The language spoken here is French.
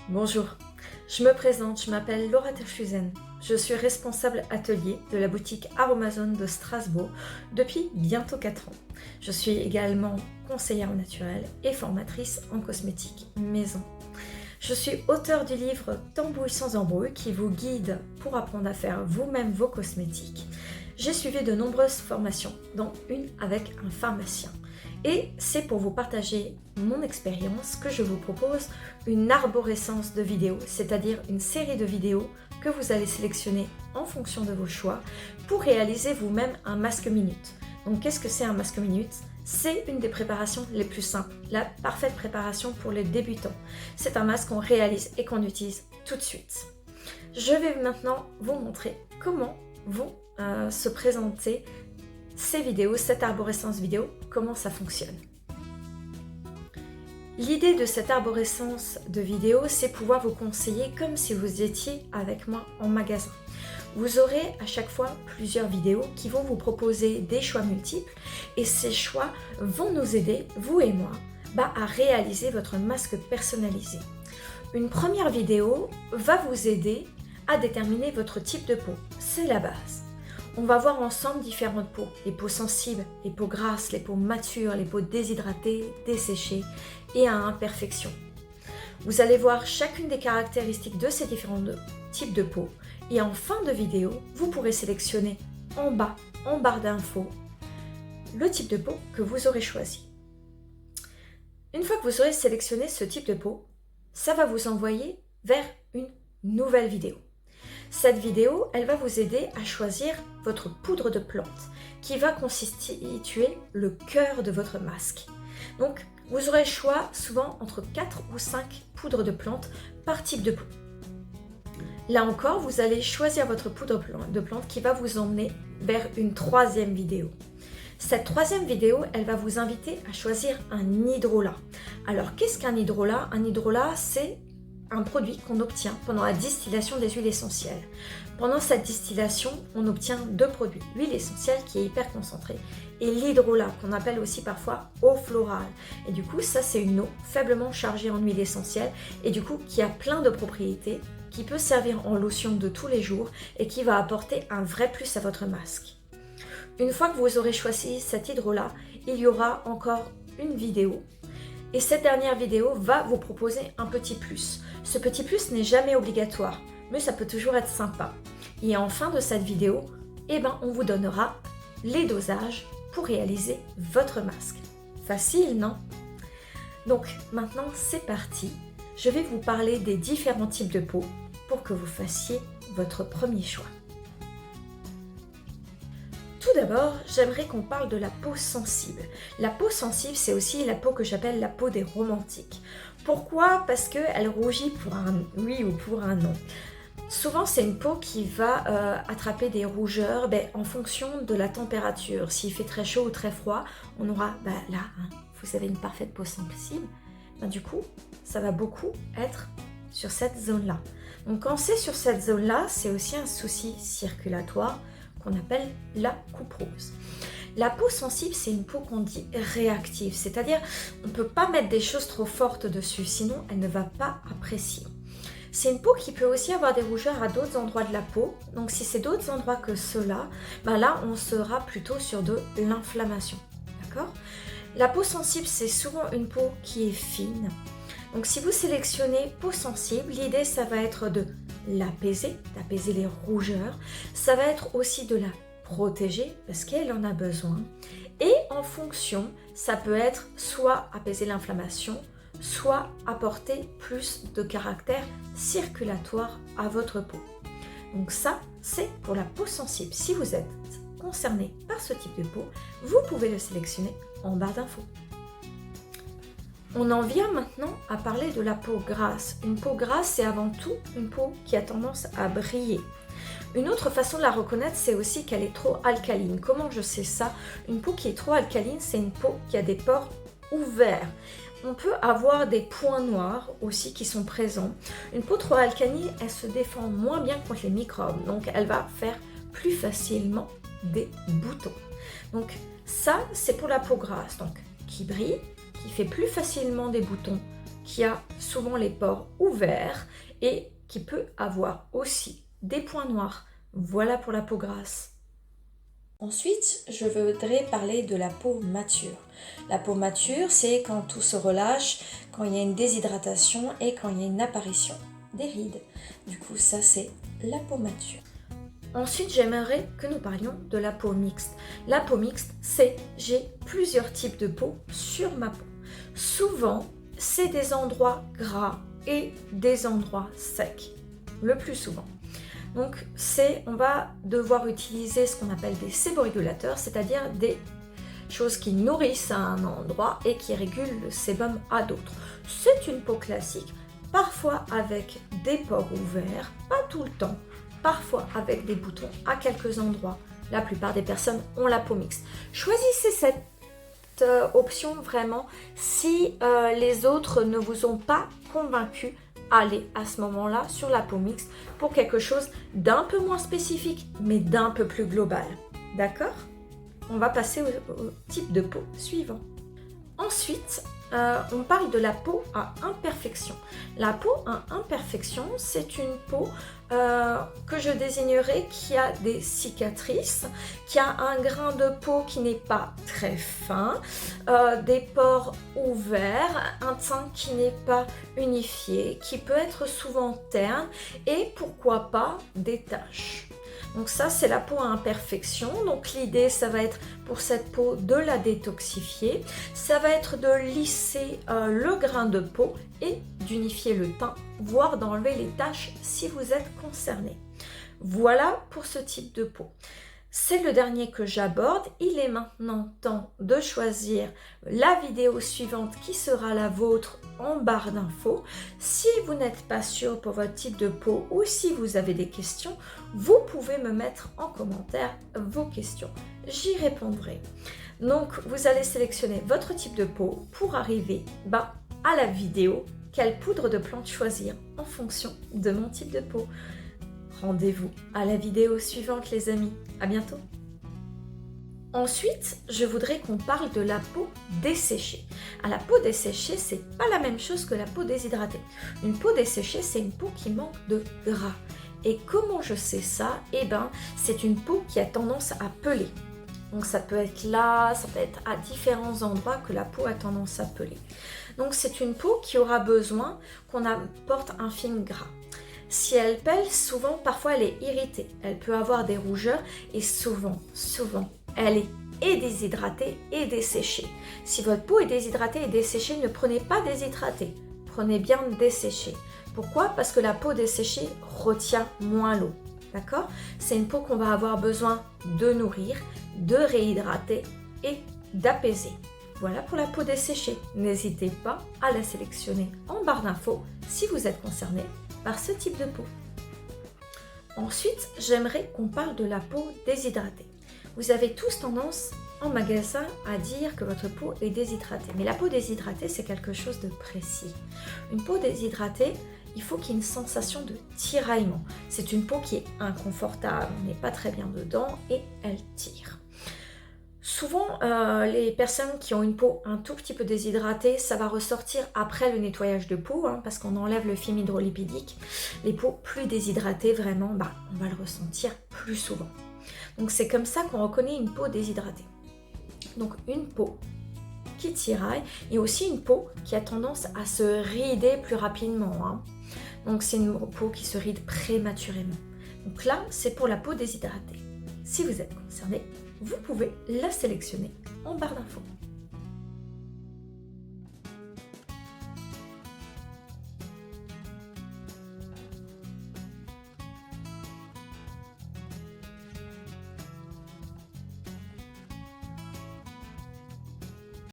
Bonjour, je me présente, je m'appelle Laura Terchuzen. Je suis responsable atelier de la boutique Aromazone de Strasbourg depuis bientôt 4 ans. Je suis également conseillère en naturel et formatrice en cosmétique maison. Je suis auteure du livre Tambouille sans embrouille qui vous guide pour apprendre à faire vous-même vos cosmétiques. J'ai suivi de nombreuses formations, dont une avec un pharmacien. Et c'est pour vous partager mon expérience que je vous propose une arborescence de vidéos, c'est-à-dire une série de vidéos que vous allez sélectionner en fonction de vos choix pour réaliser vous-même un masque minute. Donc qu'est-ce que c'est un masque minute ? C'est une des préparations les plus simples, la parfaite préparation pour les débutants. C'est un masque qu'on réalise et qu'on utilise tout de suite. Je vais maintenant vous montrer comment vont se présenter ces vidéos, cette arborescence vidéo, comment ça fonctionne. L'idée de cette arborescence de vidéo, c'est pouvoir vous conseiller comme si vous étiez avec moi en magasin. Vous aurez à chaque fois plusieurs vidéos qui vont vous proposer des choix multiples et ces choix vont nous aider, vous et moi, à réaliser votre masque personnalisé. Une première vidéo va vous aider à déterminer votre type de peau, c'est la base. On va voir ensemble différentes peaux, les peaux sensibles, les peaux grasses, les peaux matures, les peaux déshydratées, desséchées et à imperfection. Vous allez voir chacune des caractéristiques de ces différents types de peau et en fin de vidéo, vous pourrez sélectionner en bas, en barre d'infos, le type de peau que vous aurez choisi. Une fois que vous aurez sélectionné ce type de peau, ça va vous envoyer vers une nouvelle vidéo. Cette vidéo, elle va vous aider à choisir votre poudre de plante qui va constituer le cœur de votre masque. Donc, vous aurez le choix souvent entre 4 ou 5 poudres de plante par type de peau. Là encore, vous allez choisir votre poudre de plante qui va vous emmener vers une troisième vidéo. Cette troisième vidéo, elle va vous inviter à choisir un hydrolat. Alors, qu'est-ce qu'un hydrolat ? Un hydrolat, c'est un produit qu'on obtient pendant la distillation des huiles essentielles. Pendant cette distillation, on obtient deux produits, l'huile essentielle qui est hyper concentrée et l'hydrolat qu'on appelle aussi parfois eau florale. Et du coup, ça c'est une eau faiblement chargée en huile essentielle et du coup qui a plein de propriétés, qui peut servir en lotion de tous les jours et qui va apporter un vrai plus à votre masque. Une fois que vous aurez choisi cet hydrolat, il y aura encore une vidéo. Et cette dernière vidéo va vous proposer un petit plus. Ce petit plus n'est jamais obligatoire, mais ça peut toujours être sympa. Et en fin de cette vidéo, on vous donnera les dosages pour réaliser votre masque. Facile, non ? Donc maintenant, c'est parti. Je vais vous parler des différents types de peau pour que vous fassiez votre premier choix. Tout d'abord, j'aimerais qu'on parle de la peau sensible. La peau sensible, c'est aussi la peau que j'appelle la peau des romantiques. Pourquoi ? Parce qu'elle rougit pour un oui ou pour un non. Souvent, c'est une peau qui va attraper des rougeurs en fonction de la température. S'il fait très chaud ou très froid, on aura vous avez une parfaite peau sensible. Du coup, ça va beaucoup être sur cette zone-là. Donc quand c'est sur cette zone-là, c'est aussi un souci circulatoire qu'on appelle la coupe rose. La peau sensible, c'est une peau qu'on dit réactive, c'est-à-dire on ne peut pas mettre des choses trop fortes dessus, sinon elle ne va pas apprécier. C'est une peau qui peut aussi avoir des rougeurs à d'autres endroits de la peau, donc si c'est d'autres endroits que ceux-là, là on sera plutôt sur de l'inflammation, d'accord ? La peau sensible, c'est souvent une peau qui est fine. Donc si vous sélectionnez peau sensible, l'idée ça va être de l'apaiser, d'apaiser les rougeurs. Ça va être aussi de la protéger parce qu'elle en a besoin. Et en fonction, ça peut être soit apaiser l'inflammation, soit apporter plus de caractère circulatoire à votre peau. Donc ça, c'est pour la peau sensible. Si vous êtes concerné par ce type de peau, vous pouvez le sélectionner en barre d'infos. On en vient maintenant à parler de la peau grasse. Une peau grasse, c'est avant tout une peau qui a tendance à briller. Une autre façon de la reconnaître, c'est aussi qu'elle est trop alcaline. Comment je sais ça ? Une peau qui est trop alcaline, c'est une peau qui a des pores ouverts. On peut avoir des points noirs aussi qui sont présents. Une peau trop alcaline, elle se défend moins bien contre les microbes, donc elle va faire plus facilement des boutons. Donc ça, c'est pour la peau grasse, donc qui brille, qui fait plus facilement des boutons, qui a souvent les pores ouverts et qui peut avoir aussi des points noirs. Voilà pour la peau grasse. Ensuite, je voudrais parler de la peau mature. La peau mature, c'est quand tout se relâche, quand il y a une déshydratation et quand il y a une apparition des rides. Du coup, ça c'est la peau mature. Ensuite, j'aimerais que nous parlions de la peau mixte. La peau mixte, c'est j'ai plusieurs types de peau sur ma peau. Souvent, c'est des endroits gras et des endroits secs, le plus souvent. Donc, on va devoir utiliser ce qu'on appelle des séborégulateurs, c'est-à-dire des choses qui nourrissent à un endroit et qui régulent le sébum à d'autres. C'est une peau classique, parfois avec des pores ouverts, pas tout le temps, parfois avec des boutons à quelques endroits. La plupart des personnes ont la peau mixte. Choisissez cette option vraiment si les autres ne vous ont pas convaincu. Allez à ce moment-là sur la peau mixte pour quelque chose d'un peu moins spécifique mais d'un peu plus global. D'accord? On va passer au type de peau suivant. Ensuite, on parle de la peau à imperfection. La peau à imperfection, c'est une peau que je désignerais qui a des cicatrices, qui a un grain de peau qui n'est pas très fin, des pores ouverts, un teint qui n'est pas unifié, qui peut être souvent terne et pourquoi pas des taches. Donc ça, c'est la peau à imperfection. Donc l'idée, ça va être pour cette peau de la détoxifier. Ça va être de lisser le grain de peau et d'unifier le teint, voire d'enlever les taches si vous êtes concerné. Voilà pour ce type de peau. C'est le dernier que j'aborde. Il est maintenant temps de choisir la vidéo suivante qui sera la vôtre en barre d'infos. Si vous n'êtes pas sûr pour votre type de peau ou si vous avez des questions, vous pouvez me mettre en commentaire vos questions. J'y répondrai. Donc, vous allez sélectionner votre type de peau pour arriver à la vidéo. Quelle poudre de plante choisir en fonction de mon type de peau. Rendez-vous à la vidéo suivante les amis, à bientôt. Ensuite, je voudrais qu'on parle de la peau desséchée. La peau desséchée, c'est pas la même chose que la peau déshydratée. Une peau desséchée, c'est une peau qui manque de gras. Et comment je sais ça? C'est une peau qui a tendance à peler. Donc ça peut être là, ça peut être à différents endroits que la peau a tendance à peler. Donc c'est une peau qui aura besoin qu'on apporte un film gras. Si elle pèle, souvent, parfois elle est irritée. Elle peut avoir des rougeurs et souvent, elle est et déshydratée et desséchée. Si votre peau est déshydratée et desséchée, ne prenez pas déshydraté. Prenez bien desséché. Pourquoi? Parce que la peau desséchée retient moins l'eau. D'accord? C'est une peau qu'on va avoir besoin de nourrir, de réhydrater et d'apaiser. Voilà pour la peau desséchée. N'hésitez pas à la sélectionner en barre d'infos si vous êtes concerné par ce type de peau. Ensuite, j'aimerais qu'on parle de la peau déshydratée. Vous avez tous tendance en magasin à dire que votre peau est déshydratée. Mais la peau déshydratée, c'est quelque chose de précis. Une peau déshydratée, il faut qu'il y ait une sensation de tiraillement. C'est une peau qui est inconfortable, on n'est pas très bien dedans et elle tire. Souvent, les personnes qui ont une peau un tout petit peu déshydratée, ça va ressortir après le nettoyage de peau, parce qu'on enlève le film hydrolipidique. Les peaux plus déshydratées, vraiment, on va le ressentir plus souvent. Donc c'est comme ça qu'on reconnaît une peau déshydratée. Donc une peau qui tiraille et aussi une peau qui a tendance à se rider plus rapidement. Donc c'est une peau qui se ride prématurément. Donc là, c'est pour la peau déshydratée. Si vous êtes concerné, vous pouvez la sélectionner en barre d'infos.